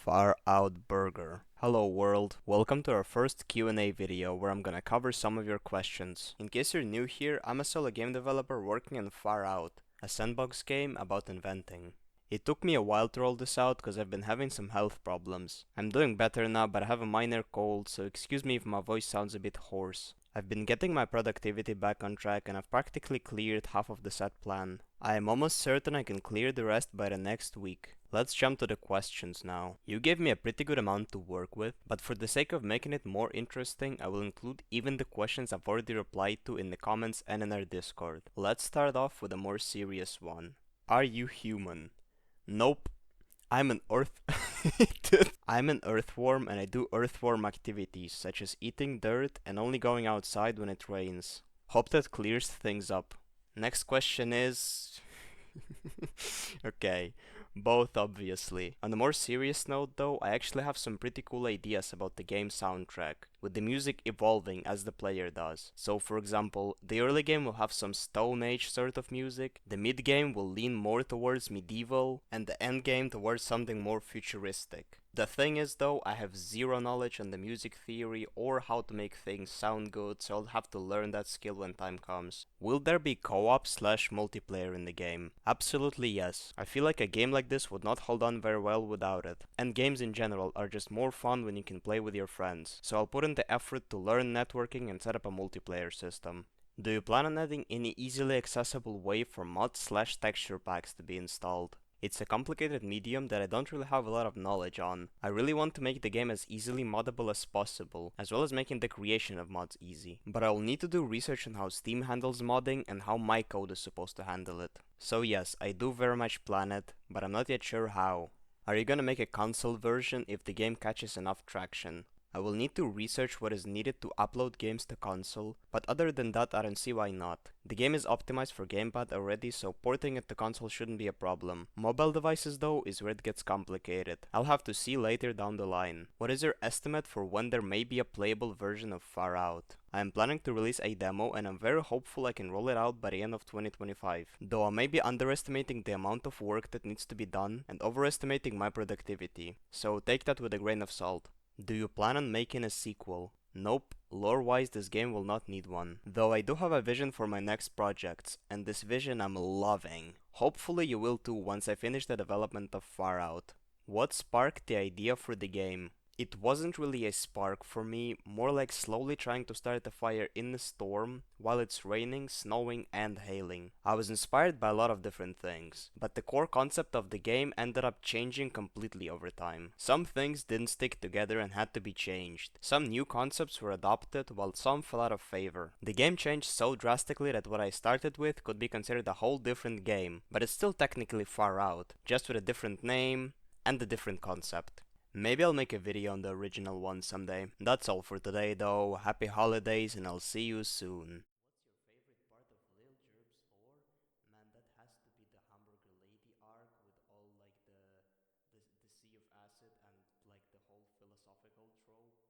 Far Out Burger. Hello world, welcome to our first Q&A video where I'm gonna cover some of your questions. In case you're new here, I'm a solo game developer working on Far Out, a sandbox game about inventing. It took me a while to roll this out because I've been having some health problems. I'm doing better now, but I have a minor cold, so excuse me if my voice sounds a bit hoarse. I've been getting my productivity back on track and I've practically cleared half of the set plan. I am almost certain I can clear the rest by the next week. Let's jump to the questions now. You gave me a pretty good amount to work with, but for the sake of making it more interesting, I will include even the questions I've already replied to in the comments and in our Discord. Let's start off with a more serious one. Are you human? Nope. I'm an earth I'm an earthworm and I do earthworm activities such as eating dirt and only going outside when it rains. Hope that clears things up. Next question is okay, both obviously. On a more serious note though, I actually have some pretty cool ideas about the game soundtrack, with the music evolving as the player does. So for example, the early game will have some Stone Age sort of music, the mid game will lean more towards medieval, and the end game towards something more futuristic. The thing is though, I have zero knowledge on the music theory or how to make things sound good, so I'll have to learn that skill when time comes. Will there be co-op slash multiplayer in the game? Absolutely yes. I feel like a game like this would not hold on very well without it. And games in general are just more fun when you can play with your friends, so I'll put in the effort to learn networking and set up a multiplayer system. Do you plan on adding any easily accessible way for mods slash texture packs to be installed? It's a complicated medium that I don't really have a lot of knowledge on. I really want to make the game as easily moddable as possible, as well as making the creation of mods easy. But I will need to do research on how Steam handles modding and how my code is supposed to handle it. So yes, I do very much plan it, but I'm not yet sure how. Are you gonna make a console version if the game catches enough traction? I will need to research what is needed to upload games to console, but other than that I don't see why not. The game is optimized for gamepad already, so porting it to console shouldn't be a problem. Mobile devices though is where it gets complicated. I'll have to see later down the line. What is your estimate for when there may be a playable version of Far Out? I am planning to release a demo and I'm very hopeful I can roll it out by the end of 2025, though I may be underestimating the amount of work that needs to be done and overestimating my productivity, so take that with a grain of salt. Do you plan on making a sequel? Nope, lore-wise this game will not need one. Though I do have a vision for my next projects, and this vision I'm loving. Hopefully you will too once I finish the development of Far Out. What sparked the idea for the game? It wasn't really a spark for me, more like slowly trying to start a fire in a storm while it's raining, snowing, and hailing. I was inspired by a lot of different things, but the core concept of the game ended up changing completely over time. Some things didn't stick together and had to be changed. Some new concepts were adopted while some fell out of favor. The game changed so drastically that what I started with could be considered a whole different game, but it's still technically Far Out, just with a different name and a different concept. Maybe I'll make a video on the original one someday. That's all for today though, happy holidays and I'll see you soon. What's your favorite part of Lil Jerb's lore? Man, that has to be the Hamburger Lady arc with all like the Sea of Acid and like the whole philosophical trope.